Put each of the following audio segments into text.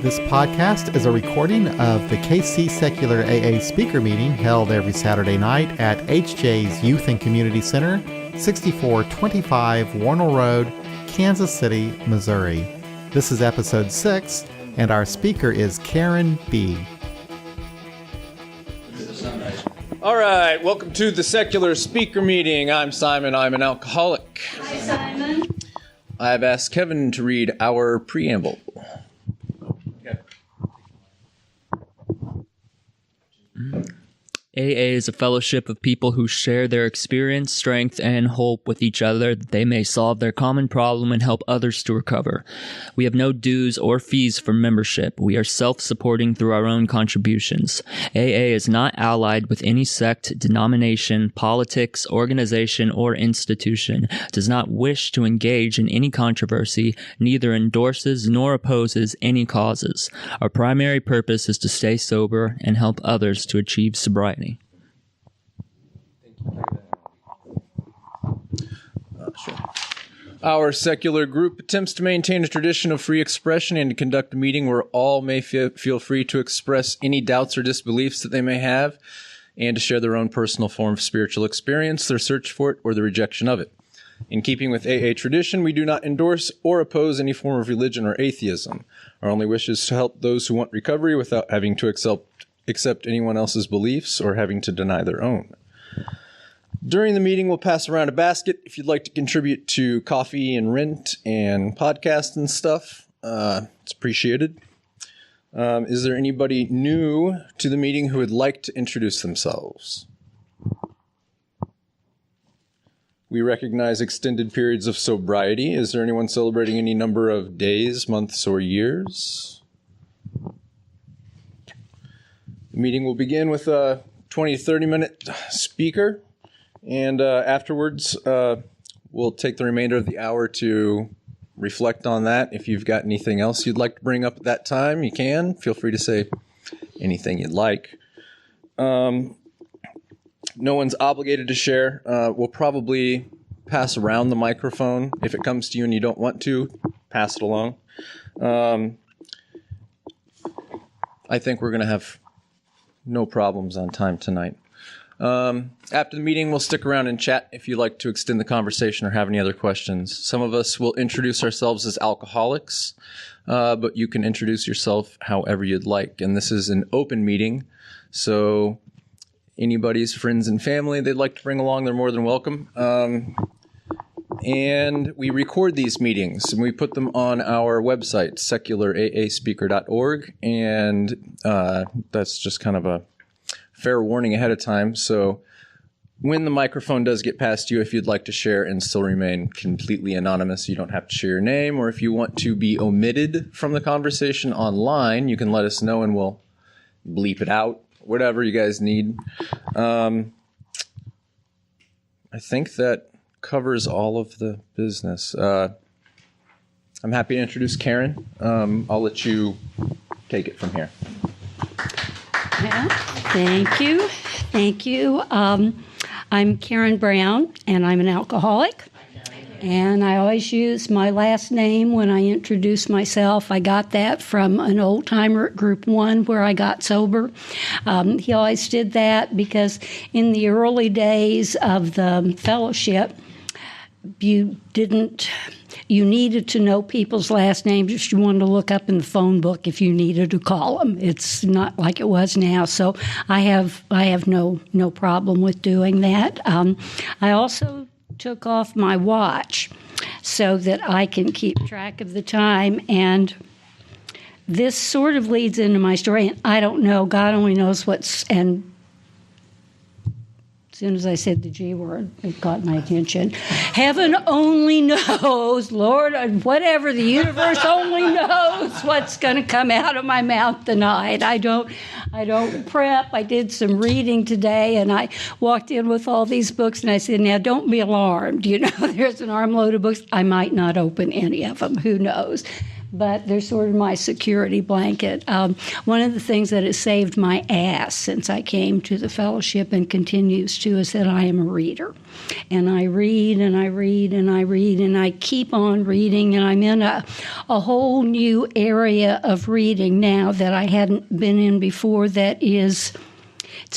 This podcast is a recording of the KC Secular AA speaker meeting held every Saturday night at HJ's Youth and Community Center, 6425 Warnell Road, Kansas City, Missouri. This is episode 6, and our speaker is Karen B. All right, welcome to the Secular Speaker Meeting. I'm Simon. I'm an alcoholic. Hi, Simon. I've asked Kevin to read our preamble. AA is a fellowship of people who share their experience, strength, and hope with each other that they may solve their common problem and help others to recover. We have no dues or fees for membership. We are self-supporting through our own contributions. AA is not allied with any sect, denomination, politics, organization, or institution, does not wish to engage in any controversy, neither endorses nor opposes any causes. Our primary purpose is to stay sober and help others to achieve sobriety. Sure. Our secular group attempts to maintain a tradition of free expression and to conduct a meeting where all may feel free to express any doubts or disbeliefs that they may have and to share their own personal form of spiritual experience, their search for it, or the rejection of it. In keeping with AA tradition, we do not endorse or oppose any form of religion or atheism. Our only wish is to help those who want recovery without having to accept anyone else's beliefs or having to deny their own. During the meeting, we'll pass around a basket. If you'd like to contribute to coffee and rent and podcast and stuff, it's appreciated. Is there anybody new to the meeting who would like to introduce themselves? We recognize extended periods of sobriety. Is there anyone celebrating any number of days, months, or years? The meeting will begin with a 20 to 30 minute speaker. And afterwards, we'll take the remainder of the hour to reflect on that. If you've got anything else you'd like to bring up at that time, you can. Feel free to say anything you'd like. No one's obligated to share. We'll probably pass around the microphone. If it comes to you and you don't want to, pass it along. I think we're going to have no problems on time tonight. After the meeting, we'll stick around and chat if you'd like to extend the conversation or have any other questions. Some of us will introduce ourselves as alcoholics, but you can introduce yourself however you'd like. And this is an open meeting, so anybody's friends and family they'd like to bring along, they're more than welcome. And we record these meetings, and we put them on our website, secularaaspeaker.org, and that's just kind of a fair warning ahead of time. So when the microphone does get past you, if you'd like to share and still remain completely anonymous, you don't have to share your name, or if you want to be omitted from the conversation online, you can let us know and we'll bleep it out, whatever you guys need. I think that covers all of the business. I'm happy to introduce Karen. I'll let you take it from here. Yeah, thank you. Thank you. I'm Karen Brown, and I'm an alcoholic. And I always use my last name when I introduce myself. I got that from an old timer at Group 1 where I got sober. He always did that because in the early days of the fellowship, you needed to know people's last names if you wanted to look up in the phone book if you needed to call them. It's not like it was now. So I have no problem with doing that. I also took off my watch so that I can keep track of the time. And this sort of leads into my story. And I don't know. God only knows and as soon as I said the G word, it caught my attention. Heaven only knows, Lord, whatever, the universe only knows what's going to come out of my mouth tonight. I don't prep. I did some reading today, and I walked in with all these books, and I said, now, don't be alarmed. There's an armload of books. I might not open any of them. Who knows? but they're sort of my security blanket. One of the things that has saved my ass since I came to the fellowship and continues to is that I am a reader. And I read and I read and I read and I keep on reading, and I'm in a whole new area of reading now that I hadn't been in before. It's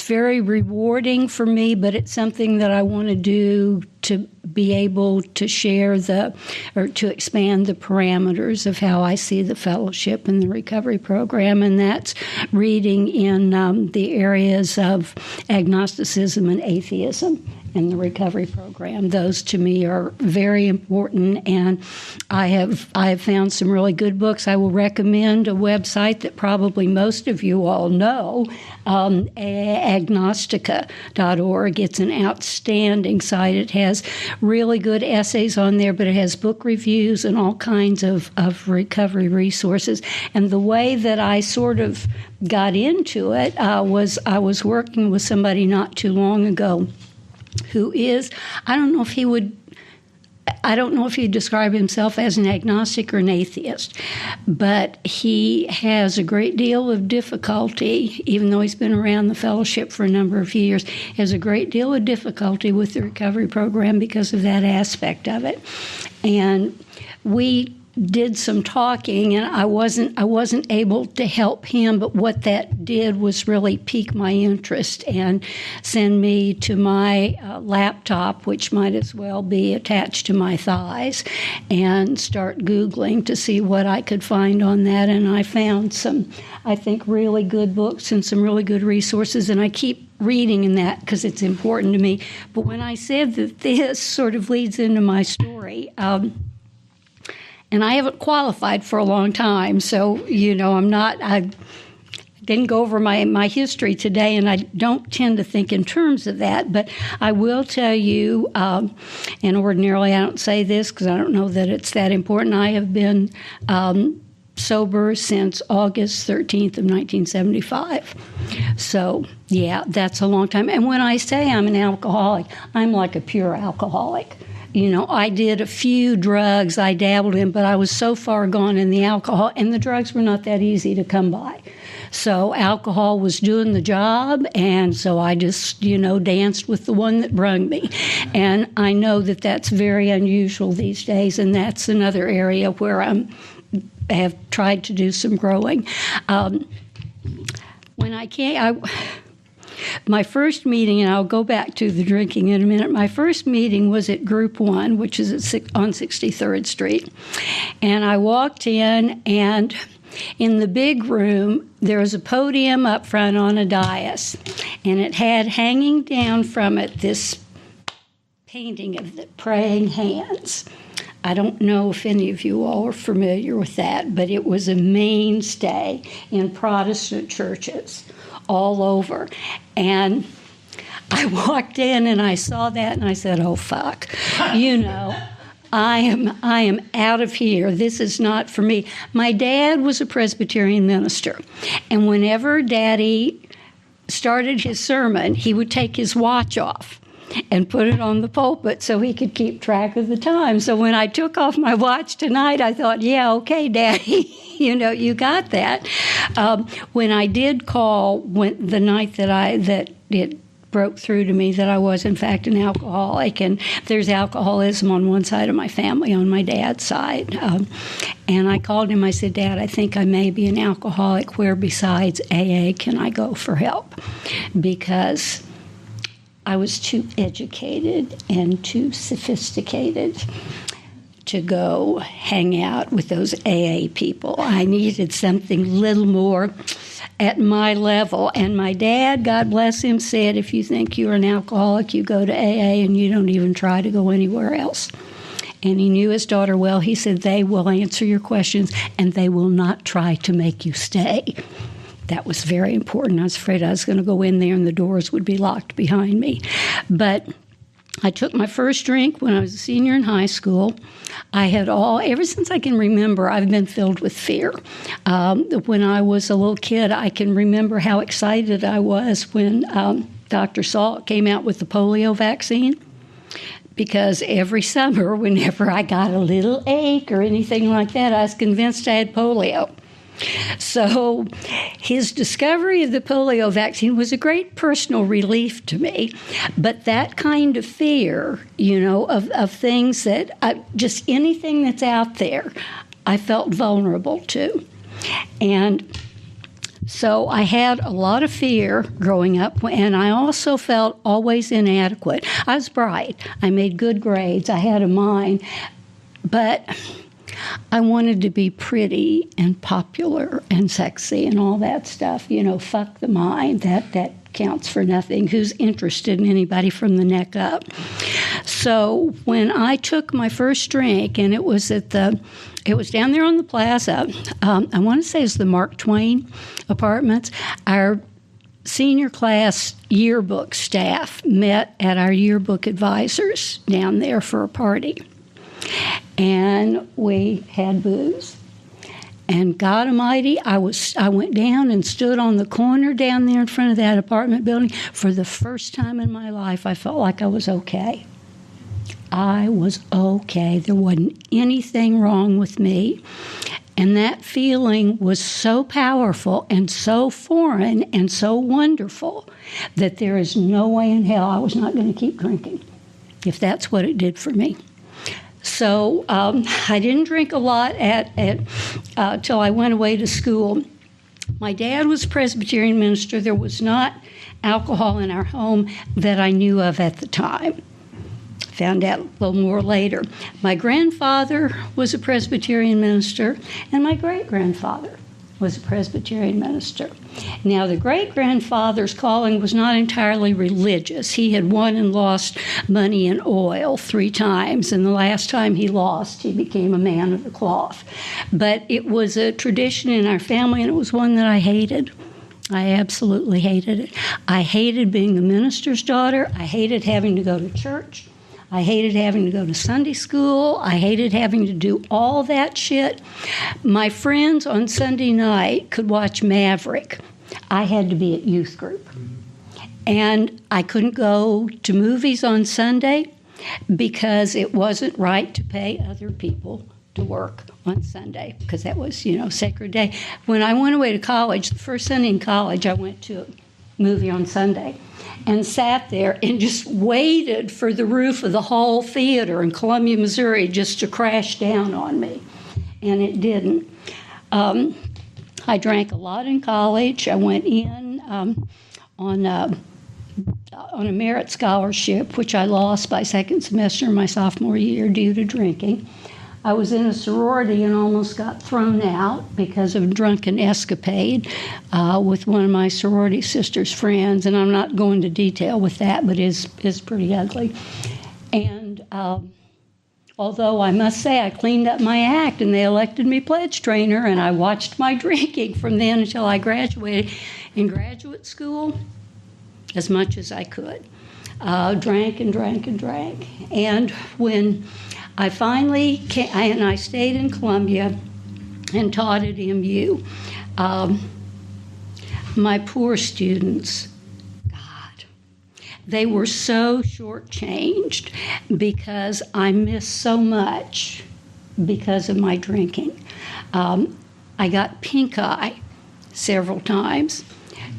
very rewarding for me, but it's something that I want to do to be able to share or to expand the parameters of how I see the fellowship and the recovery program, and that's reading in the areas of agnosticism and atheism in the recovery program. Those to me are very important, and I have found some really good books. I will recommend a website that probably most of you all know, agnostica.org. It's an outstanding site. It has really good essays on there, but it has book reviews and all kinds of recovery resources. And the way that I sort of got into it was I was working with somebody not too long ago who is, I don't know if he'd describe himself as an agnostic or an atheist, but he has a great deal of difficulty, even though he's been around the fellowship for a number of years, has a great deal of difficulty with the recovery program because of that aspect of it. And we did some talking, and I wasn't able to help him, but what that did was really pique my interest and send me to my laptop, which might as well be attached to my thighs, and start Googling to see what I could find on that. And I found some, I think, really good books and some really good resources, and I keep reading in that because it's important to me. But when I said that this sort of leads into my story, and I haven't qualified for a long time, so, I didn't go over my history today, and I don't tend to think in terms of that, but I will tell you, and ordinarily I don't say this because I don't know that it's that important, I have been sober since August 13th of 1975. So, yeah, that's a long time. And when I say I'm an alcoholic, I'm like a pure alcoholic. I did a few drugs I dabbled in, but I was so far gone in the alcohol, and the drugs were not that easy to come by. So alcohol was doing the job, and so I just, danced with the one that brung me. And I know that that's very unusual these days, and that's another area where I have tried to do some growing. When I came, my first meeting, and I'll go back to the drinking in a minute, my first meeting was at Group 1, which is on 63rd Street. And I walked in, and in the big room, there was a podium up front on a dais, and it had hanging down from it this painting of the praying hands. I don't know if any of you all are familiar with that, but it was a mainstay in Protestant churches all over. And I walked in and I saw that and I said, oh, fuck. I am out of here. This is not for me. My dad was a Presbyterian minister. And whenever Daddy started his sermon, he would take his watch off and put it on the pulpit so he could keep track of the time. So when I took off my watch tonight, I thought, yeah, okay, Daddy, you got that. When I did call the night that it broke through to me that I was, in fact, an alcoholic, and there's alcoholism on one side of my family, on my dad's side. And I called him, I said, Dad, I think I may be an alcoholic. Where besides AA can I go for help? Because I was too educated and too sophisticated to go hang out with those AA people. I needed something a little more at my level. And my dad, God bless him, said, if you think you're an alcoholic, you go to AA and you don't even try to go anywhere else. And he knew his daughter well. He said, they will answer your questions and they will not try to make you stay. That was very important. I was afraid I was going to go in there and the doors would be locked behind me. But I took my first drink when I was a senior in high school. Ever since I can remember, I've been filled with fear. When I was a little kid, I can remember how excited I was when Dr. Salk came out with the polio vaccine. because every summer, whenever I got a little ache or anything like that, I was convinced I had polio. So his discovery of the polio vaccine was a great personal relief to me. But that kind of fear, of things that just anything that's out there, I felt vulnerable to. And so I had a lot of fear growing up, and I also felt always inadequate. I was bright. I made good grades. I had a mind. But I wanted to be pretty and popular and sexy and all that stuff. Fuck the mind. That counts for nothing. Who's interested in anybody from the neck up? So when I took my first drink, and it was down there on the plaza. I want to say it's the Mark Twain Apartments. Our senior class yearbook staff met at our yearbook advisors down there for a party. And we had booze. And God Almighty, I went down and stood on the corner down there in front of that apartment building. For the first time in my life, I felt like I was okay. I was okay. There wasn't anything wrong with me. And that feeling was so powerful and so foreign and so wonderful that there is no way in hell I was not going to keep drinking, if that's what it did for me. So I didn't drink a lot till I went away to school. My dad was a Presbyterian minister. There was not alcohol in our home that I knew of at the time. Found out a little more later. My grandfather was a Presbyterian minister, and my great-grandfather was a Presbyterian minister. Now, the great-grandfather's calling was not entirely religious. He had won and lost money in oil 3 times, and the last time he lost, he became a man of the cloth. But it was a tradition in our family, and it was one that I hated. I absolutely hated it. I hated being the minister's daughter. I hated having to go to church. I hated having to go to Sunday school. I hated having to do all that shit. My friends on Sunday night could watch Maverick. I had to be at youth group. And I couldn't go to movies on Sunday because it wasn't right to pay other people to work on Sunday, because that was, sacred day. When I went away to college, the first Sunday in college, I went to a movie on Sunday and sat there and just waited for the roof of the Hall Theater in Columbia, Missouri, just to crash down on me. And it didn't. I drank a lot in college. I went in on a merit scholarship, which I lost by second semester my sophomore year due to drinking. I was in a sorority and almost got thrown out because of a drunken escapade with one of my sorority sister's friends, and I'm not going into detail with that, but it's pretty ugly. And although I must say I cleaned up my act and they elected me pledge trainer, and I watched my drinking from then until I graduated in graduate school as much as I could. Drank and drank and drank. And when I finally came, and I stayed in Columbia and taught at MU. My poor students, God, they were so shortchanged because I missed so much because of my drinking. I got pink eye several times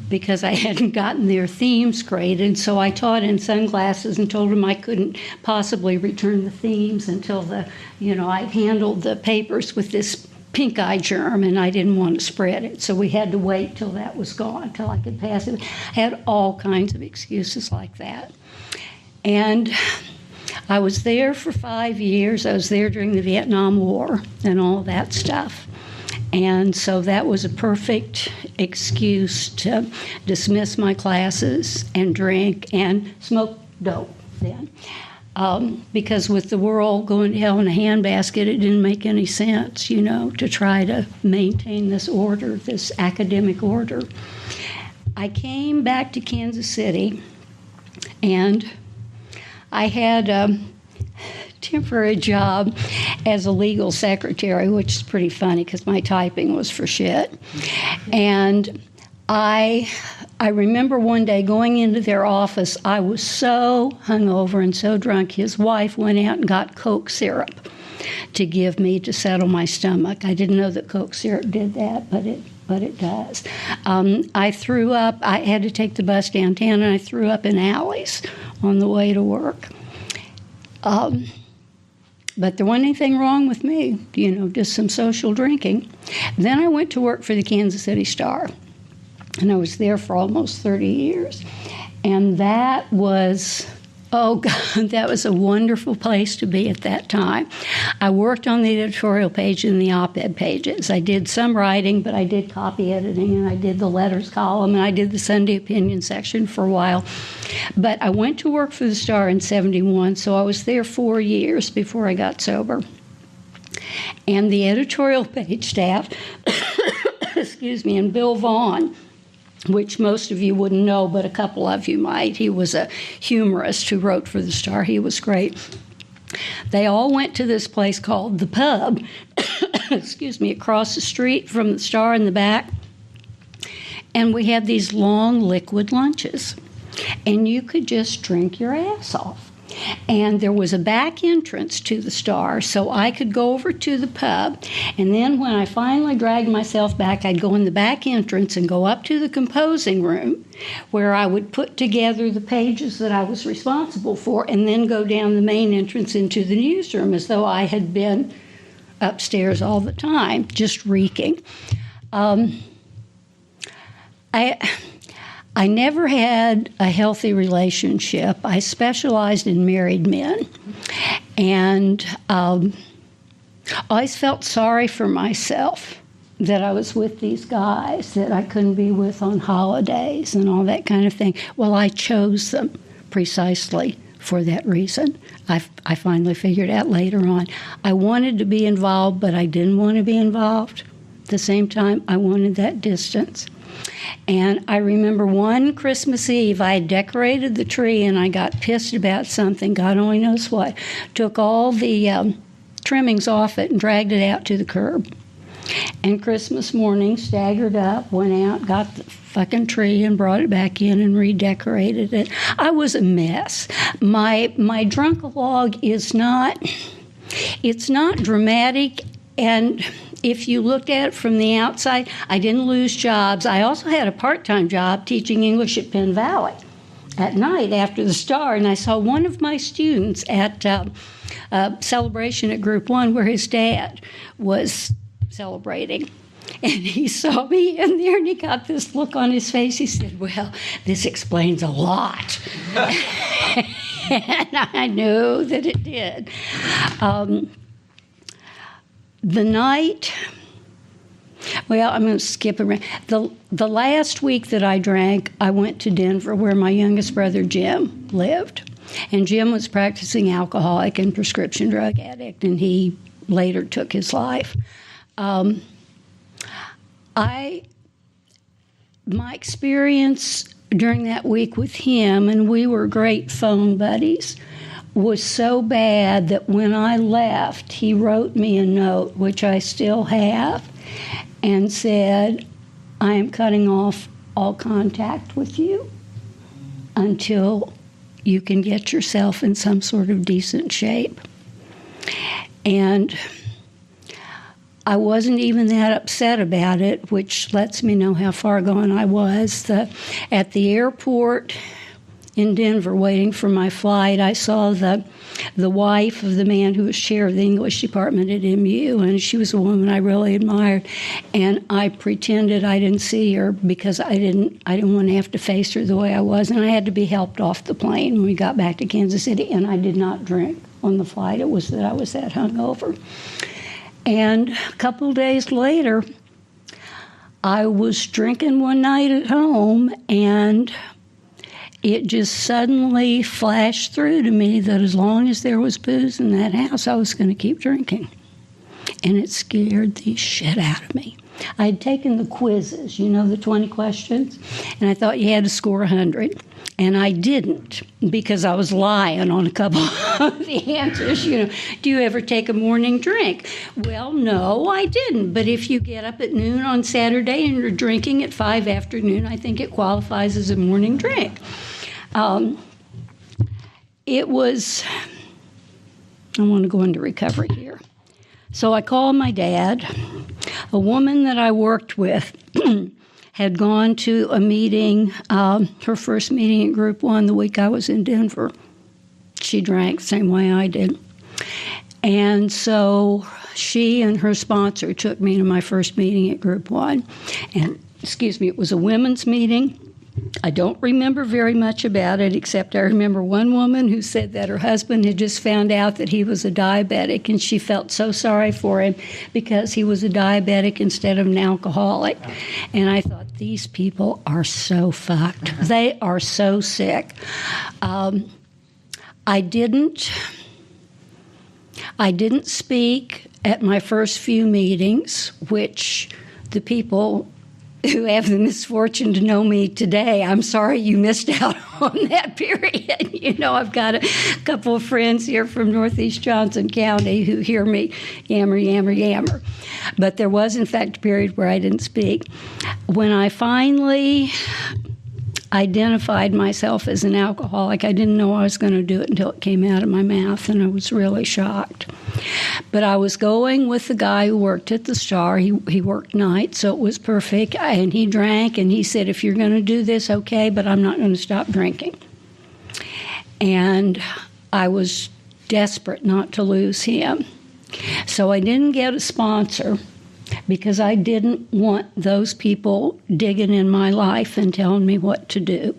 because I hadn't gotten their themes graded, so I taught in sunglasses and told them I couldn't possibly return the themes until I handled the papers with this pink eye germ, and I didn't want to spread it, so we had to wait till that was gone, till I could pass it. I had all kinds of excuses like that. And I was there for 5 years. I was there during the Vietnam War and all that stuff. And so that was a perfect excuse to dismiss my classes and drink and smoke dope then. Because with the world going to hell in a handbasket, it didn't make any sense, to try to maintain this order, this academic order. I came back to Kansas City, and I had a temporary job as a legal secretary, which is pretty funny because my typing was for shit. And I remember one day going into their office. I was so hungover and so drunk. His wife went out and got Coke syrup to give me to settle my stomach. I didn't know that Coke syrup did that, but it does. I threw up. I had to take the bus downtown, and I threw up in alleys on the way to work. But there wasn't anything wrong with me, just some social drinking. Then I went to work for the Kansas City Star, and I was there for almost 30 years. And that was, that was a wonderful place to be at that time. I worked on the editorial page and the op-ed pages. I did some writing, but I did copy editing, and I did the letters column, and I did the Sunday opinion section for a while. But I went to work for the Star in 1971, so I was there 4 years before I got sober. And the editorial page staff, and Bill Vaughn, which most of you wouldn't know, but a couple of you might. He was a humorist who wrote for the Star. He was great. They all went to this place called The Pub, across the street from the Star in the back. And we had these long liquid lunches. And you could just drink your ass off. And there was a back entrance to the Star, so I could go over to the pub. And then when I finally dragged myself back, I'd go in the back entrance and go up to the composing room, where I would put together the pages that I was responsible for, and then go down the main entrance into the newsroom as though I had been upstairs all the time, just reeking. I never had a healthy relationship. I specialized in married men, and always felt sorry for myself that I was with these guys that I couldn't be with on holidays and all that kind of thing. Well, I chose them precisely for that reason. I finally figured out later on. I wanted to be involved, but I didn't want to be involved. At the same time, I wanted that distance. And I remember one Christmas Eve, I had decorated the tree, and I got pissed about something, God only knows what. Took all the trimmings off it and dragged it out to the curb. And Christmas morning, staggered up, went out, got the fucking tree and brought it back in and redecorated it. I was a mess. My drunk-a-log is not, it's not dramatic, and if you looked at it from the outside, I didn't lose jobs. I also had a part-time job teaching English at Penn Valley at night after the Star, and I saw one of my students at a celebration at Group 1 where his dad was celebrating. And he saw me in there, and he got this look on his face. He said, well, this explains a lot. And I knew that it did. The night, well, I'm going to skip around. The last week that I drank, I went to Denver where my youngest brother, Jim, lived. And Jim was practicing alcoholic and prescription drug addict, and he later took his life. My experience during that week with him, and we were great phone buddies, was so bad that when I left, he wrote me a note, which I still have, and said, I am cutting off all contact with you until you can get yourself in some sort of decent shape. And I wasn't even that upset about it, which lets me know how far gone I was. At the airport in Denver, waiting for my flight, I saw the wife of the man who was chair of the English department at MU, and she was a woman I really admired. And I pretended I didn't see her because I didn't want to have to face her the way I was, and I had to be helped off the plane when we got back to Kansas City. And I did not drink on the flight. It was that I was that hungover. And a couple days later, I was drinking one night at home, and it just suddenly flashed through to me that as long as there was booze in that house, I was going to keep drinking. And it scared the shit out of me. I had taken the quizzes, the 20 questions, and I thought you had to score 100. And I didn't, because I was lying on a couple of the answers. Do you ever take a morning drink? Well, no, I didn't. But if you get up at noon on Saturday and you're drinking at 5 afternoon, I think it qualifies as a morning drink. It was, I want to go into recovery here. So I called my dad. A woman that I worked with had gone to a meeting, her first meeting at Group 1 the week I was in Denver. She drank the same way I did. And so she and her sponsor took me to my first meeting at Group 1. And, it was a women's meeting. I don't remember very much about it, except I remember one woman who said that her husband had just found out that he was a diabetic, and she felt so sorry for him because he was a diabetic instead of an alcoholic. And I thought, these people are so fucked. They are so sick. I didn't speak at my first few meetings, which the people who have the misfortune to know me today, I'm sorry you missed out on that period. I've got a couple of friends here from Northeast Johnson County who hear me yammer. But there was, in fact, a period where I didn't speak. When I finally identified myself as an alcoholic, I didn't know I was going to do it until it came out of my mouth, and I was really shocked. But I was going with the guy who worked at the Star. He worked nights, so it was perfect. And he drank, and he said, if you're going to do this, okay, but I'm not going to stop drinking. And I was desperate not to lose him. So I didn't get a sponsor because I didn't want those people digging in my life and telling me what to do.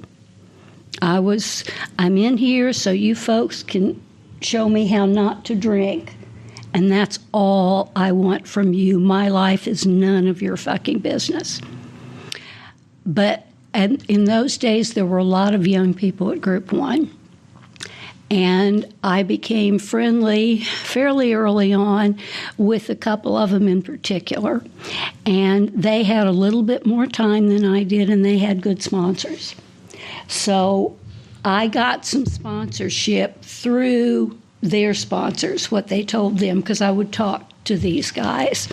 I'm in here so you folks can show me how not to drink. And that's all I want from you. My life is none of your fucking business. But in those days, there were a lot of young people at Group 1. And I became friendly fairly early on with a couple of them in particular. And they had a little bit more time than I did, and they had good sponsors. So I got some sponsorship through their sponsors, what they told them, because I would talk to these guys.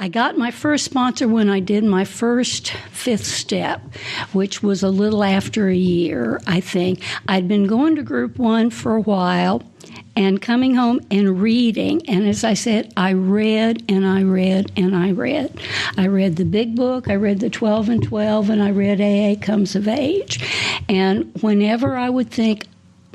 I got my first sponsor when I did my first 5th step, which was a little after a year, I think. I'd been going to Group 1 for a while and coming home and reading. And as I said, I read and I read and I read. I read the big book, I read the 12 and 12, and I read AA Comes of Age. And whenever I would think,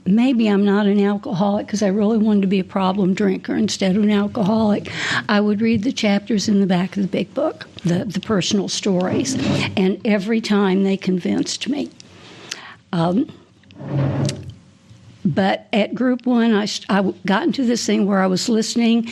maybe I'm not an alcoholic because I really wanted to be a problem drinker instead of an alcoholic, I would read the chapters in the back of the big book, the personal stories, and every time they convinced me. But at Group 1, I got into this thing where I was listening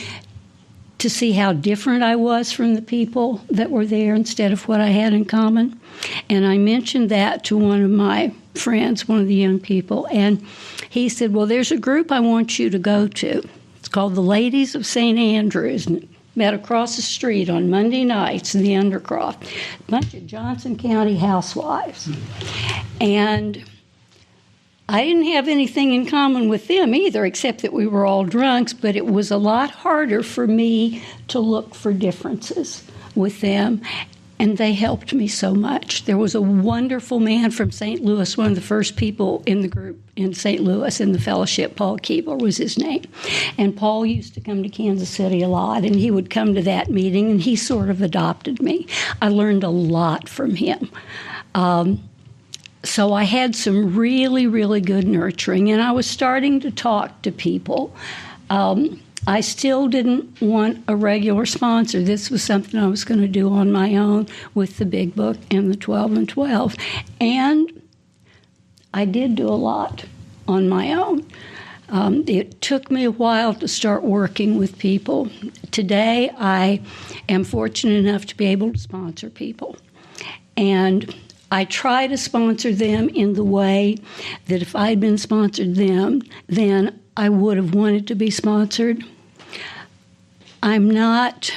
to see how different I was from the people that were there instead of what I had in common. And I mentioned that to one of my friends, one of the young people, and he said, well, there's a group I want you to go to. It's called the Ladies of St. Andrews, and met across the street on Monday nights in the Undercroft. A bunch of Johnson County housewives. And I didn't have anything in common with them either, except that we were all drunks, but it was a lot harder for me to look for differences with them. And they helped me so much. There was a wonderful man from St. Louis, one of the first people in the group in St. Louis in the fellowship. Paul Keebler was his name. And Paul used to come to Kansas City a lot, and he would come to that meeting, and he sort of adopted me. I learned a lot from him. So I had some really, really good nurturing, and I was starting to talk to people. I still didn't want a regular sponsor. This was something I was going to do on my own with the big book and the 12 and 12. And I did do a lot on my own. It took me a while to start working with people. Today, I am fortunate enough to be able to sponsor people. And I try to sponsor them in the way that if I had been sponsored them, then I would have wanted to be sponsored. I'm not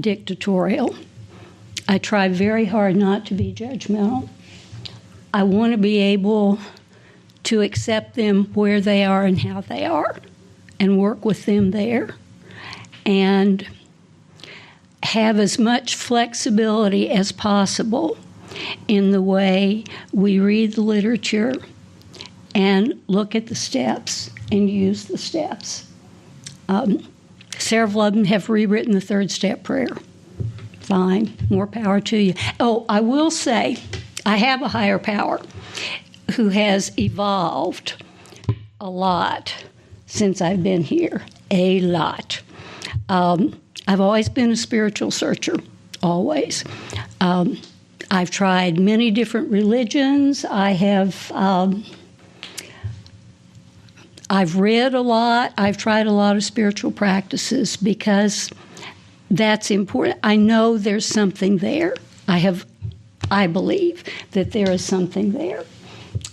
dictatorial. I try very hard not to be judgmental. I want to be able to accept them where they are and how they are and work with them there and have as much flexibility as possible in the way we read the literature and look at the steps and use the steps. Several of them have rewritten the third step prayer. Fine, more power to you. Oh, I will say, I have a higher power who has evolved a lot since I've been here, a lot. I've always been a spiritual searcher, always. I've tried many different religions. I've read a lot. I've tried a lot of spiritual practices because that's important. I know there's something there. I believe that there is something there.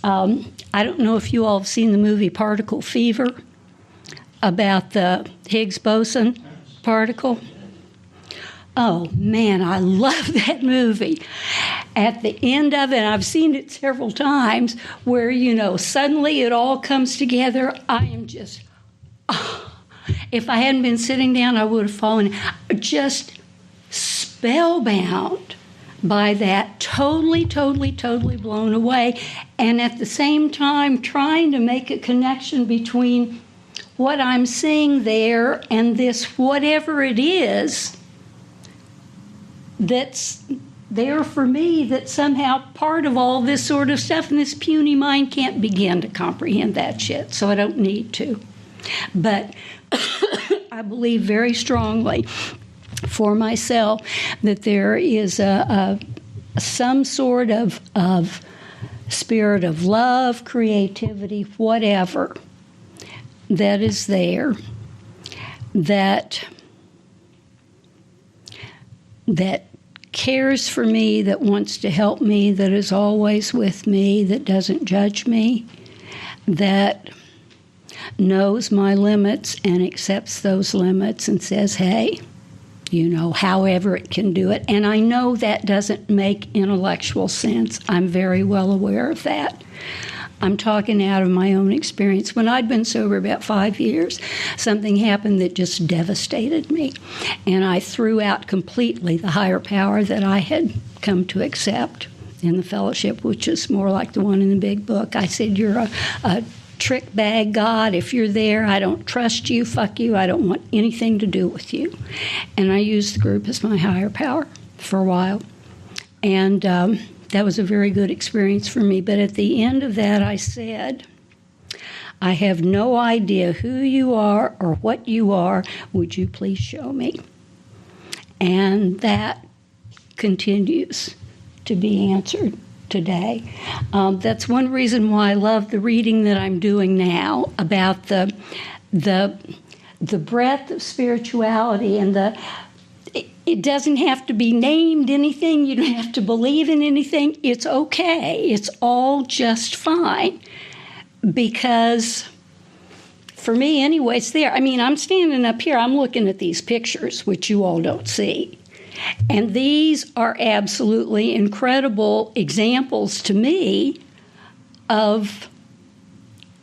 I don't know if you all have seen the movie Particle Fever about the Higgs boson particle. Oh, man, I love that movie. At the end of it, I've seen it several times, where, suddenly it all comes together. I am just, if I hadn't been sitting down, I would have fallen just spellbound by that, totally blown away. And at the same time, trying to make a connection between what I'm seeing there and this whatever it is that's there for me, that's somehow part of all this sort of stuff, and this puny mind can't begin to comprehend that shit, so I don't need to. But I believe very strongly for myself that there is some sort of spirit of love, creativity, whatever, that is there, that cares for me, that wants to help me, that is always with me, that doesn't judge me, that knows my limits and accepts those limits and says, hey, however it can do it. And I know that doesn't make intellectual sense. I'm very well aware of that. I'm talking out of my own experience. When I'd been sober about 5 years, something happened that just devastated me. And I threw out completely the higher power that I had come to accept in the fellowship, which is more like the one in the big book. I said, you're a trick bag God. If you're there, I don't trust you. Fuck you. I don't want anything to do with you. And I used the group as my higher power for a while. And that was a very good experience for me. But at the end of that, I said, I have no idea who you are or what you are. Would you please show me? And that continues to be answered today. That's one reason why I love the reading that I'm doing now about the breadth of spirituality and it doesn't have to be named anything. You don't have to believe in anything. It's okay. It's all just fine. Because for me, anyway, it's there. I mean, I'm standing up here. I'm looking at these pictures, which you all don't see. And these are absolutely incredible examples to me of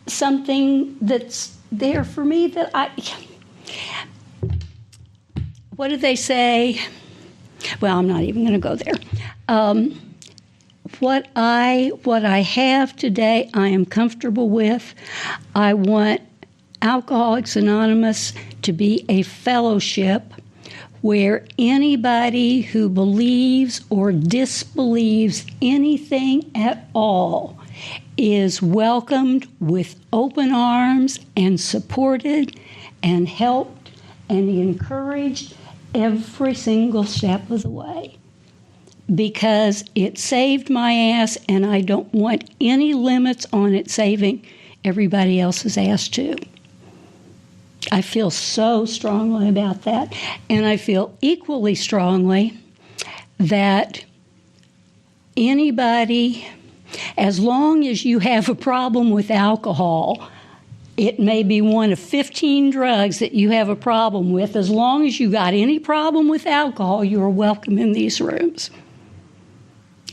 something that's there for me that what do they say? Well, I'm not even going to go there. What I have today, I am comfortable with. I want Alcoholics Anonymous to be a fellowship where anybody who believes or disbelieves anything at all is welcomed with open arms and supported and helped and encouraged every single step of the way, because it saved my ass, and I don't want any limits on it saving everybody else's ass too. I feel so strongly about that, and I feel equally strongly that anybody, as long as you have a problem with alcohol, it may be one of 15 drugs that you have a problem with. As long as you got any problem with alcohol, you are welcome in these rooms.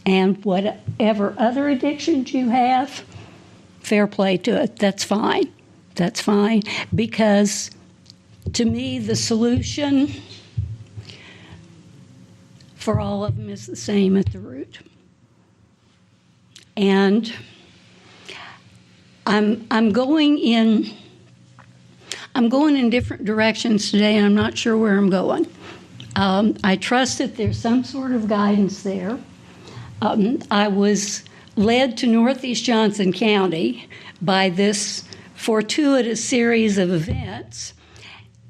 And whatever other addictions you have, fair play to it. That's fine. That's fine. Because to me, the solution for all of them is the same at the root. And I'm going in different directions today, and I'm not sure where I'm going. I trust that there's some sort of guidance there. I was led to Northeast Johnson County by this fortuitous series of events,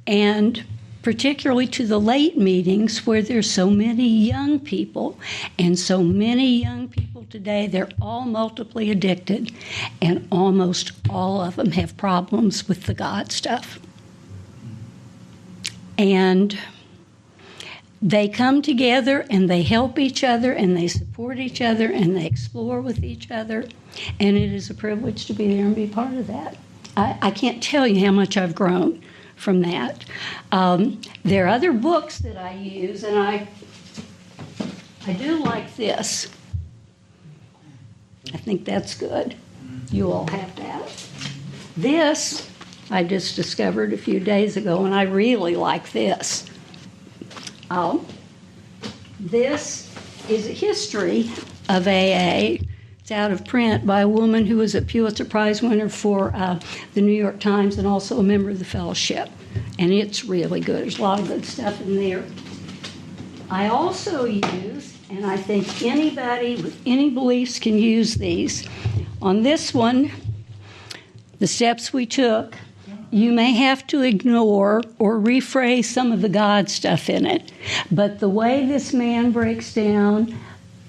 and particularly to the late meetings where there's so many young people, and so many young people today, they're all multiply addicted, and almost all of them have problems with the God stuff. And they come together and they help each other and they support each other and they explore with each other, and it is a privilege to be there and be part of that. I can't tell you how much I've grown from that. There are other books that I use, and I do like this. I think that's good. You all have that. This I just discovered a few days ago, and I really like this. This is a history of AA. It's out of print by a woman who was a Pulitzer Prize winner for the New York Times and also a member of the Fellowship. And it's really good. There's a lot of good stuff in there. I also use, and I think anybody with any beliefs can use these. On this one, the steps we took, you may have to ignore or rephrase some of the God stuff in it. But the way this man breaks down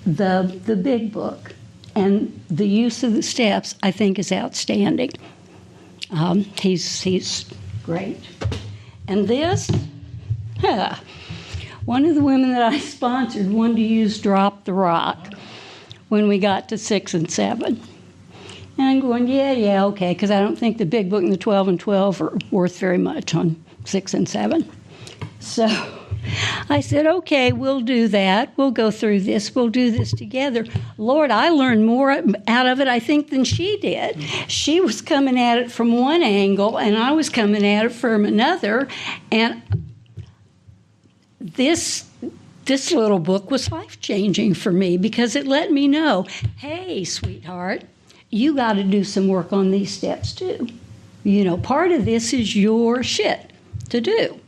the big book and the use of the steps, I think, is outstanding. He's great. And this, one of the women that I sponsored wanted to use Drop the Rock when we got to 6 and 7. And I'm going, yeah, okay, because I don't think the big book and the 12 and 12 are worth very much on 6 and 7. So I said, okay, we'll do that. We'll go through this. We'll do this together. Lord, I learned more out of it, I think, than she did. She was coming at it from one angle, and I was coming at it from another. And this little book was life-changing for me because it let me know, hey, sweetheart, you got to do some work on these steps, too. You know, part of this is your shit to do.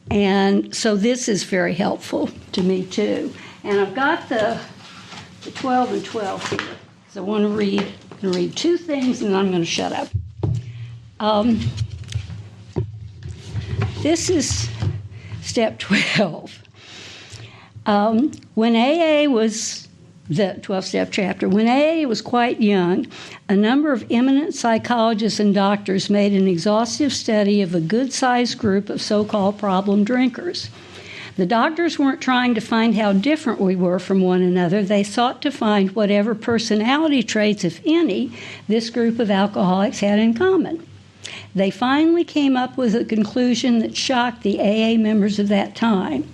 And so this is very helpful to me, too. And I've got the 12 and 12 here. So I want to read. I'm going to read two things, and then I'm going to shut up. This is step 12. When AA was the 12-step chapter, when AA was quite young, a number of eminent psychologists and doctors made an exhaustive study of a good-sized group of so-called problem drinkers. The doctors weren't trying to find how different we were from one another. They sought to find whatever personality traits, if any, this group of alcoholics had in common. They finally came up with a conclusion that shocked the AA members of that time.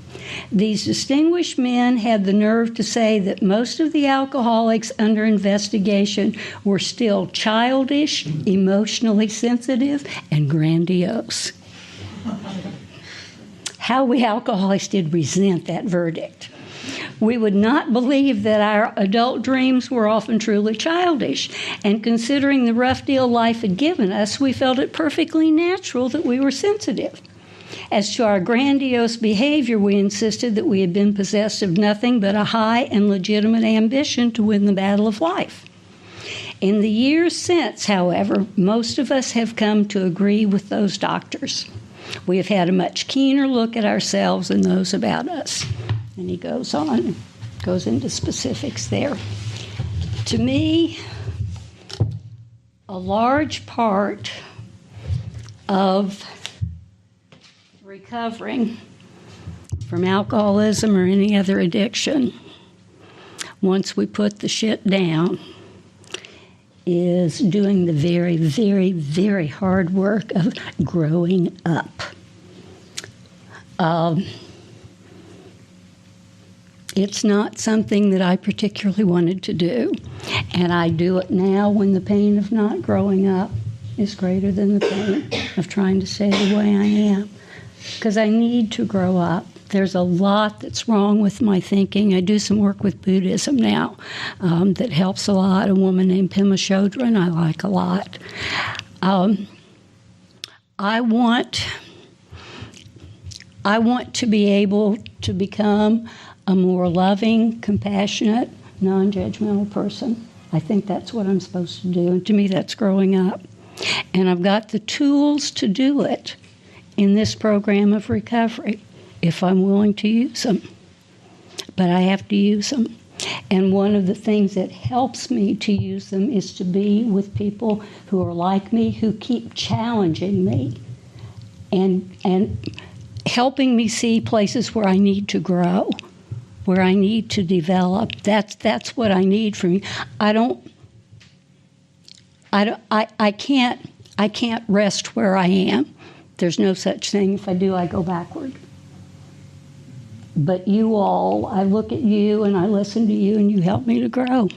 These distinguished men had the nerve to say that most of the alcoholics under investigation were still childish, emotionally sensitive, and grandiose. How we alcoholics did resent that verdict. We would not believe that our adult dreams were often truly childish, and considering the rough deal life had given us, we felt it perfectly natural that we were sensitive. As to our grandiose behavior, we insisted that we had been possessed of nothing but a high and legitimate ambition to win the battle of life. In the years since, however, most of us have come to agree with those doctors. We have had a much keener look at ourselves and those about us. And he goes on, goes into specifics there. To me, a large part of recovering from alcoholism or any other addiction, once we put the shit down, is doing the very, very, very hard work of growing up. It's not something that I particularly wanted to do. And I do it now when the pain of not growing up is greater than the pain of trying to stay the way I am. Because I need to grow up. There's a lot that's wrong with my thinking. I do some work with Buddhism now that helps a lot. A woman named Pema Chodron I like a lot. I want to be able to become a more loving, compassionate, non-judgmental person. I think that's what I'm supposed to do, and to me that's growing up. And I've got the tools to do it in this program of recovery if I'm willing to use them. But I have to use them. And one of the things that helps me to use them is to be with people who are like me, who keep challenging me and helping me see places where I need to grow, where I need to develop. That's what I need from you. I can't rest where I am. There's no such thing. If I do, I go backward. But you all, I look at you and I listen to you and you help me to grow.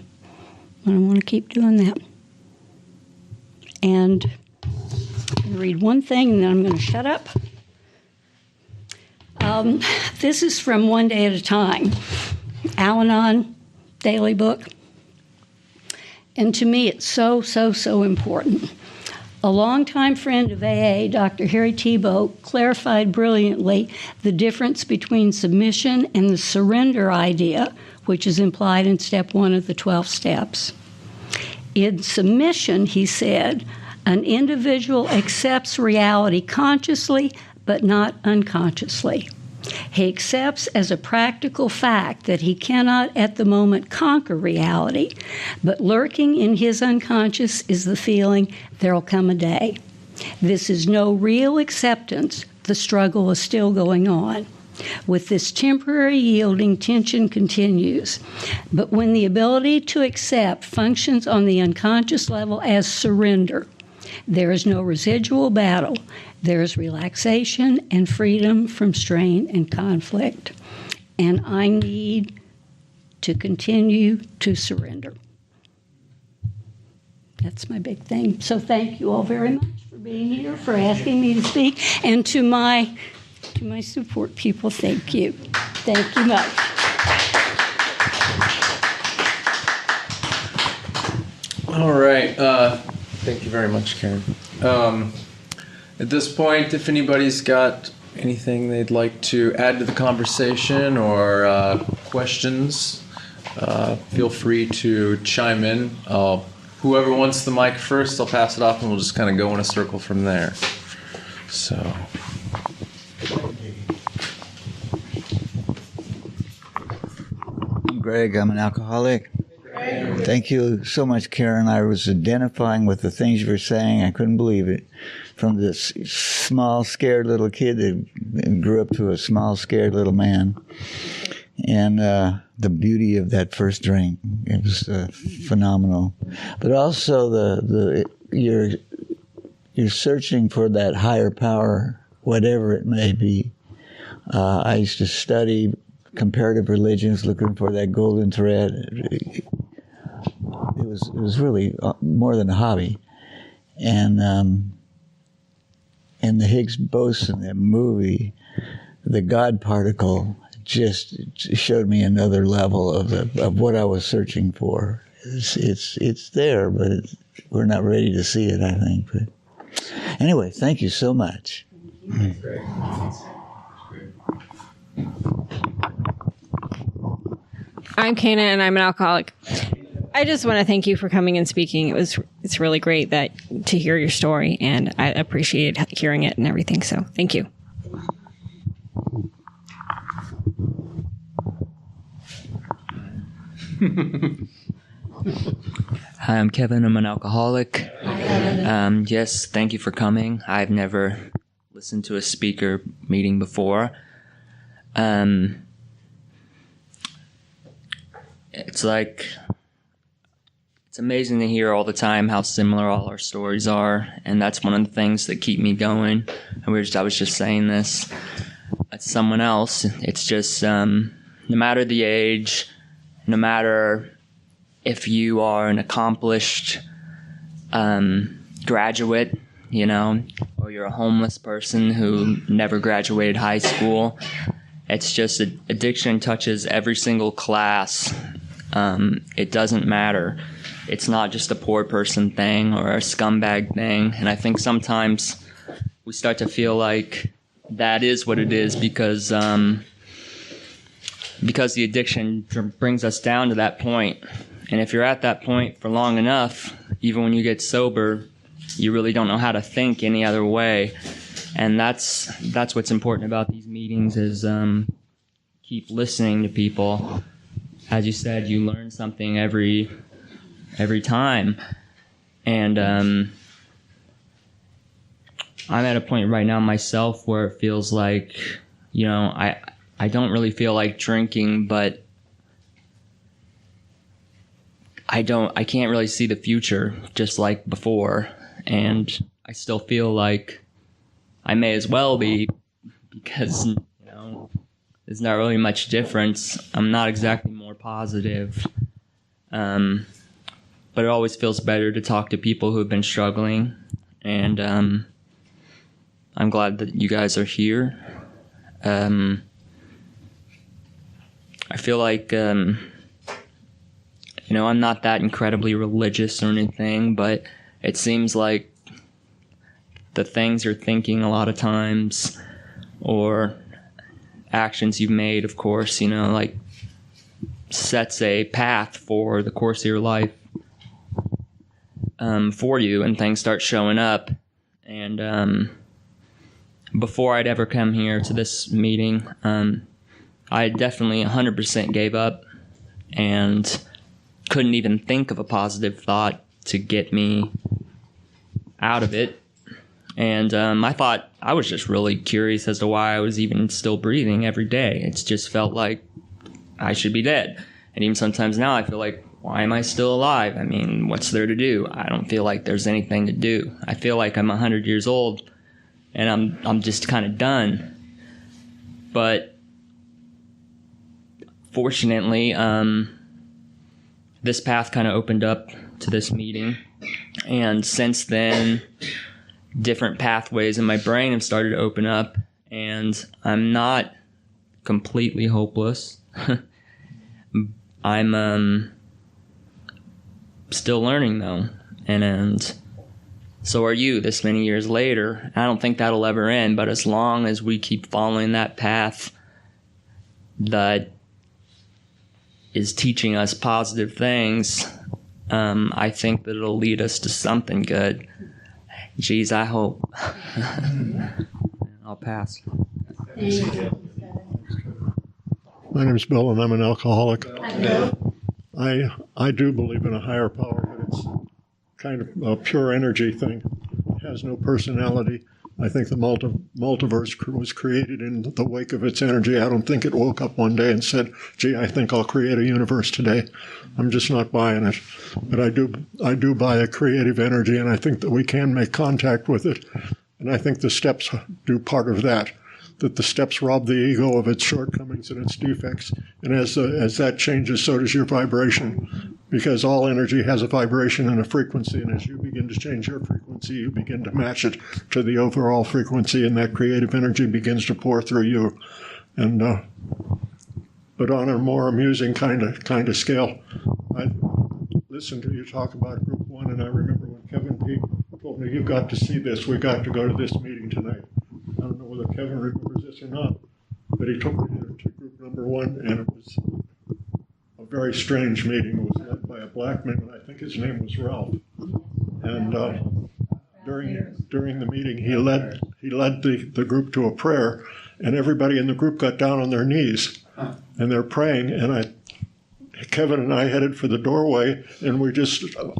And I want to keep doing that. And I'm going to read one thing and then I'm going to shut up. This is from One Day at a Time, Al-Anon daily book. And to me, it's so, so, so important. A longtime friend of AA, Dr. Harry Tiebout, clarified brilliantly the difference between submission and the surrender idea, which is implied in step 1 of the 12 steps. In submission, he said, an individual accepts reality consciously but not unconsciously. He accepts as a practical fact that he cannot at the moment conquer reality, but lurking in his unconscious is the feeling there'll come a day. This is no real acceptance. The struggle is still going on. With this temporary yielding, tension continues. But when the ability to accept functions on the unconscious level as surrender, there is no residual battle. There is relaxation and freedom from strain and conflict. And I need to continue to surrender. That's my big thing. So thank you all very much for being here, for asking me to speak. And to my support people, thank you. Thank you much. All right. Thank you very much, Karen. At this point, if anybody's got anything they'd like to add to the conversation or questions, feel free to chime in. Whoever wants the mic first, I'll pass it off and we'll just kind of go in a circle from there. So. I'm Greg. I'm an alcoholic. Thank you so much, Karen. I was identifying with the things you were saying. I couldn't believe it. From this small, scared little kid that grew up to a small, scared little man. And the beauty of that first drink, it was phenomenal. But also you're searching for that higher power, whatever it may be. I used to study comparative religions, looking for that golden thread. It was really more than a hobby. And the Higgs boson, that movie, the God particle, just showed me another level of what I was searching for. It's there, but we're not ready to see it, I think. But anyway, thank you so much. Great. I'm Kana, and I'm an alcoholic. I just want to thank you for coming and speaking. It's really great to hear your story, and I appreciate hearing it and everything. So thank you. Hi, I'm Kevin. I'm an alcoholic. Yes, thank you for coming. I've never listened to a speaker meeting before. It's amazing to hear all the time how similar all our stories are, and that's one of the things that keep me going. I was just saying this to someone else. It's just no matter the age, no matter if you are an accomplished graduate, you know, or you're a homeless person who never graduated high school. It's just addiction touches every single class. It doesn't matter. It's not just a poor person thing or a scumbag thing. And I think sometimes we start to feel like that is what it is because the addiction brings us down to that point. And if you're at that point for long enough, even when you get sober, you really don't know how to think any other way. And that's what's important about these meetings is keep listening to people. As you said, you learn something every time. And I'm at a point right now myself where it feels like, you know, I don't really feel like drinking, but I can't really see the future just like before. And I still feel like I may as well be because, you know, there's not really much difference. I'm not exactly more positive. But it always feels better to talk to people who've been struggling. And I'm glad that you guys are here. I feel like, you know, I'm not that incredibly religious or anything, but it seems like the things you're thinking a lot of times or actions you've made, of course, you know, like sets a path for the course of your life for you, and things start showing up. And before I'd ever come here to this meeting, I definitely 100% gave up and couldn't even think of a positive thought to get me out of it. And I thought I was just really curious as to why I was even still breathing every day. It just felt like I should be dead. And even sometimes now I feel like, why am I still alive? I mean, what's there to do? I don't feel like there's anything to do. I feel like I'm 100 years old and I'm just kind of done. But fortunately, this path kind of opened up to this meeting. And since then, different pathways in my brain have started to open up, and I'm not completely hopeless. I'm still learning, though, and so are you this many years later. I don't think that'll ever end, but as long as we keep following that path that is teaching us positive things, I think that it'll lead us to something good. Geez, I hope. I'll pass. My name is Bill, and I'm an alcoholic. I do believe in a higher power, but it's kind of a pure energy thing. It has no personality. I think the multiverse was created in the wake of its energy. I don't think it woke up one day and said, gee, I think I'll create a universe today. I'm just not buying it. But I do buy a creative energy, and I think that we can make contact with it. And I think the steps do part of that the steps rob the ego of its shortcomings and its defects. And as that changes, so does your vibration, because all energy has a vibration and a frequency. And as you begin to change your frequency, you begin to match it to the overall frequency, and that creative energy begins to pour through you. And but on a more amusing kind of scale, I listened to you talk about Group 1, and I remember when Kevin P. told me, "You've got to see this. We got to go to this meeting tonight." I don't know whether Kevin remembers this or not, but he took me to Group number 1, and it was a very strange meeting. It was led by a black man, and I think his name was Ralph. And during the meeting, he led the group to a prayer, and everybody in the group got down on their knees, and they're praying. And Kevin and I headed for the doorway, and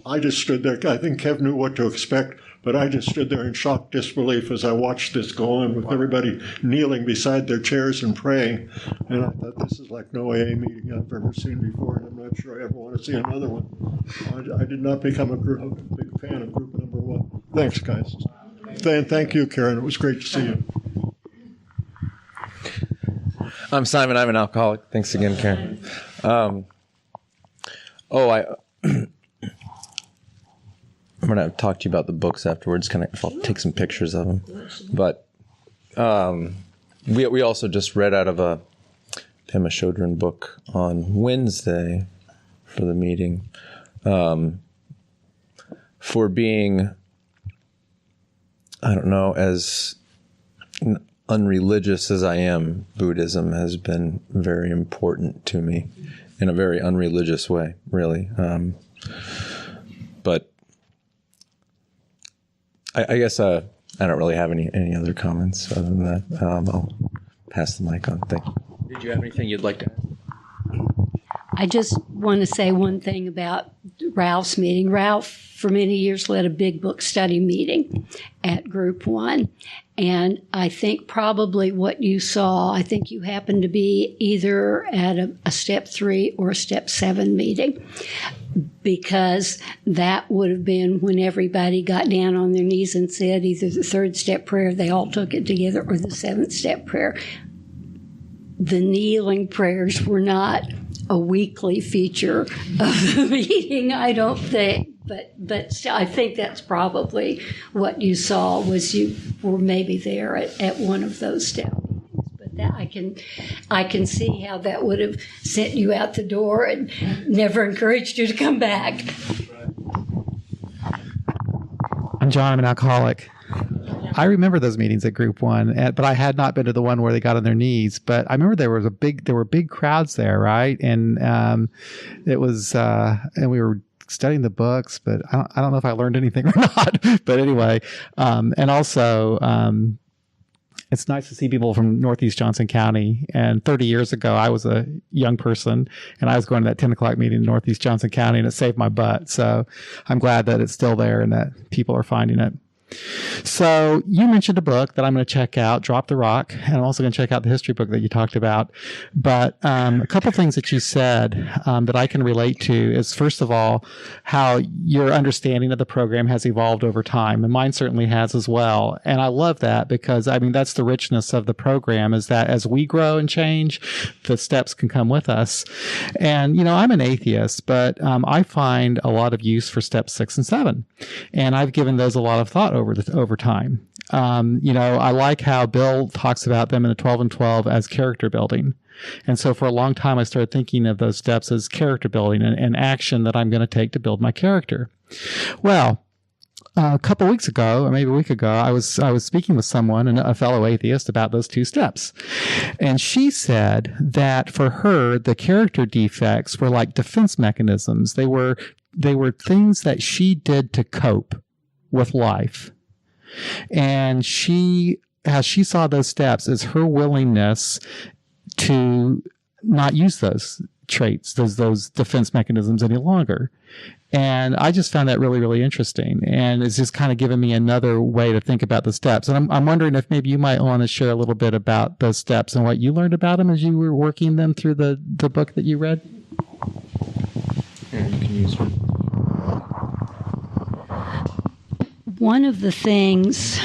I just stood there. I think Kev knew what to expect, but I just stood there in shocked disbelief as I watched this go on, with everybody kneeling beside their chairs and praying. And I thought, this is like no AA meeting I've ever seen before, and I'm not sure I ever want to see another one. I did not become a big fan of Group number 1. Thanks, guys. Thank you, Karen. It was great to see you. I'm Simon. I'm an alcoholic. Thanks again, Karen. I'm going to talk to you about the books afterwards. I'll take some pictures of them. But we also just read out of a Pema Chodron book on Wednesday for the meeting. For being, I don't know, as unreligious as I am, Buddhism has been very important to me in a very unreligious way, really. But I guess I don't really have any other comments other than that. I'll pass the mic on. Thank you. Did you have anything you'd like to add? I just want to say one thing about Ralph's meeting. Ralph, for many years, led a big book study meeting at Group 1. And I think probably what you saw, I think you happened to be either at a Step 3 or a Step 7 meeting, because that would have been when everybody got down on their knees and said either the 3rd step prayer, they all took it together, or the 7th step prayer. The kneeling prayers were not a weekly feature of the meeting, I don't think. But still, I think that's probably what you saw, was you were maybe there at one of those step meetings. But that I can see how that would have sent you out the door and never encouraged you to come back. I'm John. I'm an alcoholic. I remember those meetings at Group 1, but I had not been to the one where they got on their knees. But I remember there were big crowds there, right? And it was, and we were studying the books, but I don't know if I learned anything or not. But anyway, and also, it's nice to see people from Northeast Johnson County. And 30 years ago, I was a young person, and I was going to that 10 o'clock meeting in Northeast Johnson County, and it saved my butt. So I'm glad that it's still there and that people are finding it. So you mentioned a book that I'm going to check out, Drop the Rock, and I'm also going to check out the history book that you talked about. But a couple of things that you said that I can relate to is, first of all, how your understanding of the program has evolved over time, and mine certainly has as well. And I love that, because, I mean, that's the richness of the program, is that as we grow and change, the steps can come with us. And, you know, I'm an atheist, but I find a lot of use for steps 6 and 7. And I've given those a lot of thought over time. You know, I like how Bill talks about them in the 12 and 12 as character building. And so for a long time, I started thinking of those steps as character building and action that I'm going to take to build my character. Well, a couple weeks ago, or maybe a week ago, I was speaking with someone, a fellow atheist, about those 2 steps. And she said that for her, the character defects were like defense mechanisms. They were things that she did to cope with life. And how she saw those steps as her willingness to not use those traits, those defense mechanisms any longer. And I just found that really, really interesting. And it's just kind of given me another way to think about the steps. And I'm wondering if maybe you might want to share a little bit about those steps and what you learned about them as you were working them through the book that you read. Here, you can use one. One of the things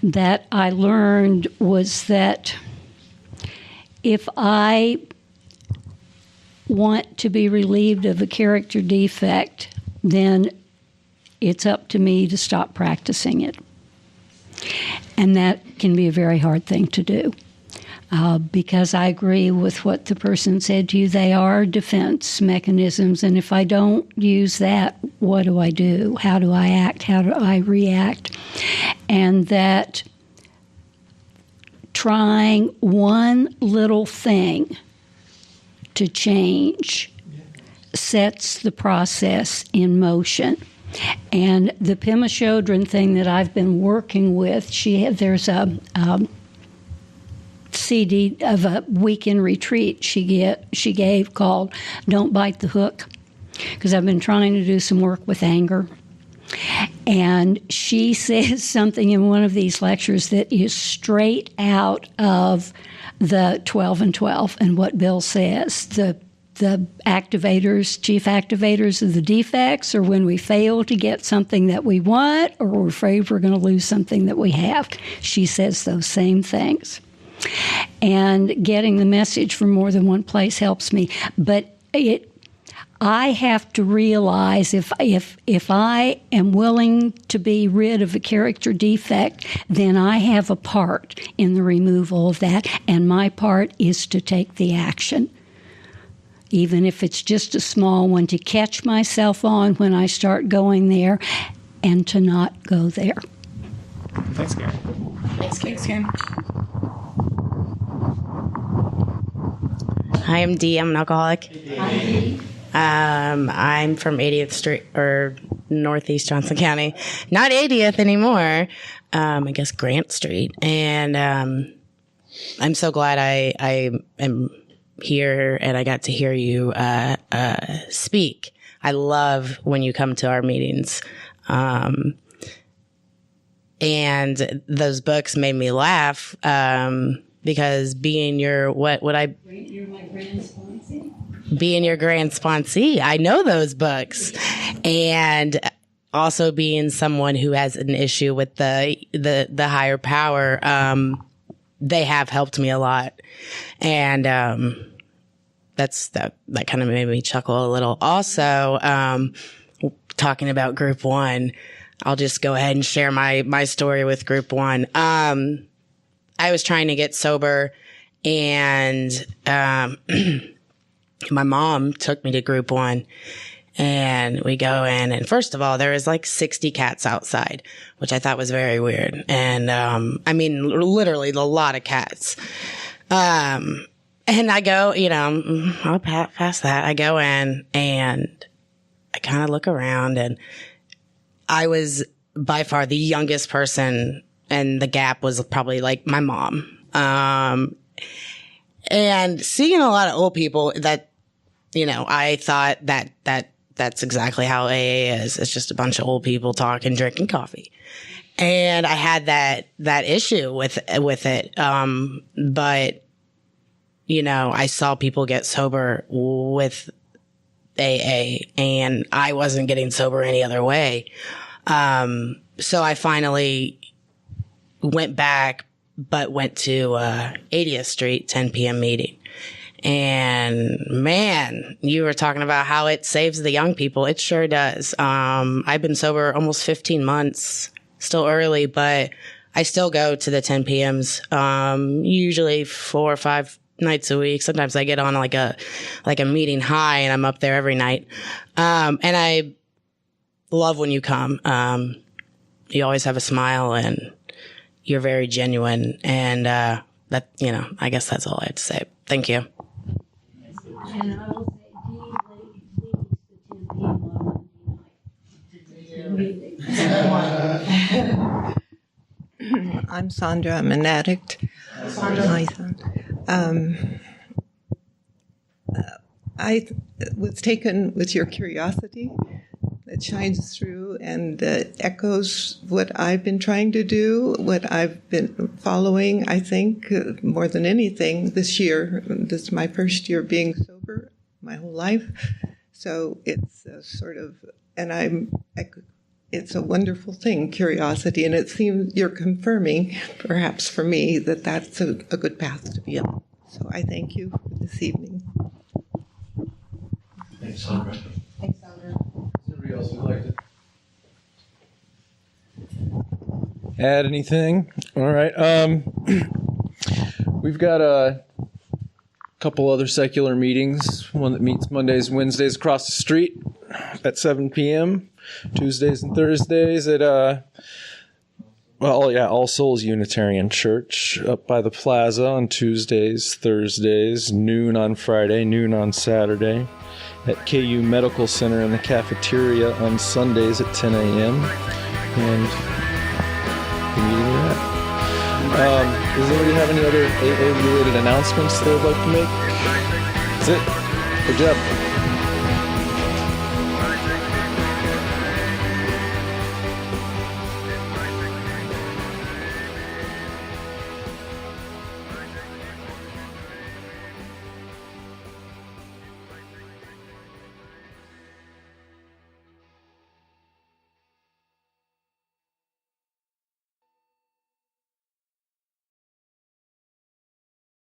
that I learned was that if I want to be relieved of a character defect, then it's up to me to stop practicing it. And that can be a very hard thing to do. Because I agree with what the person said to you. They are defense mechanisms, and if I don't use that, what do I do? How do I act? How do I react? And that trying one little thing to change sets the process in motion. And the Pema Chodron thing that I've been working with, there's a CD of a weekend retreat she gave called Don't Bite the Hook, because I've been trying to do some work with anger. And she says something in one of these lectures that is straight out of the 12 and 12 and what Bill says. The activators, chief activators of the defects are when we fail to get something that we want, or we're afraid we're going to lose something that we have. She says those same things. And getting the message from more than one place helps me. But I have to realize if I am willing to be rid of a character defect, then I have a part in the removal of that, and my part is to take the action. Even if it's just a small one, to catch myself on when I start going there and to not go there. Thanks, Karen. Thanks, Karen. Hi, I'm Dee. I'm an alcoholic. Hi, Dee. I'm from 80th Street, or Northeast Johnson County. Not 80th anymore. I guess Grant Street. And I'm so glad I am here and I got to hear you speak. I love when you come to our meetings. And those books made me laugh because being your You're my grand sponsee. Being your grand sponsee, I know those books, and also being someone who has an issue with the higher power, they have helped me a lot, and that kind of made me chuckle a little. Also, talking about Group 1, I'll just go ahead and share my story with Group 1. I was trying to get sober, and my mom took me to Group 1, and we go in, and first of all, there was like 60 cats outside, which I thought was very weird. And, I mean, literally a lot of cats. And I go, I'll pass that. I go in and I kind of look around, and I was by far the youngest person, and the gap was probably like my mom. And seeing a lot of old people that, I thought that's exactly how AA is. It's just a bunch of old people talking, drinking coffee. And I had that issue with it. But, I saw people get sober with AA, and I wasn't getting sober any other way. So I finally went back, but went to 80th Street, 10 p.m. meeting. And man, you were talking about how it saves the young people. It sure does. I've been sober almost 15 months, still early, but I still go to the 10 p.m.s, usually 4 or 5 nights a week. Sometimes I get on like a meeting high, and I'm up there every night. And I love when you come. You always have a smile, and you're very genuine. And, I guess that's all I have to say. Thank you. And I will say, I'm Sandra. I'm an addict. Hi, Sandra. I was taken with your curiosity that shines through and echoes what I've been trying to do, what I've been following, I think, more than anything this year. This is my first year being sober my whole life. So it's it's a wonderful thing, curiosity, and it seems you're confirming, perhaps for me, that that's a good path to be on. So I thank you for this evening. Thanks, Sandra. Thanks, Sandra. Somebody else would like to add anything? All right. We've got a couple other secular meetings. One that meets Mondays and Wednesdays across the street at 7 p.m. Tuesdays and Thursdays at All Souls Unitarian Church up by the plaza on Tuesdays, Thursdays, noon on Friday, noon on Saturday. At KU Medical Center in the cafeteria on Sundays at 10 a.m. And the meeting we're at. Does anybody have any other AA-related announcements they would like to make? That's it. Good job.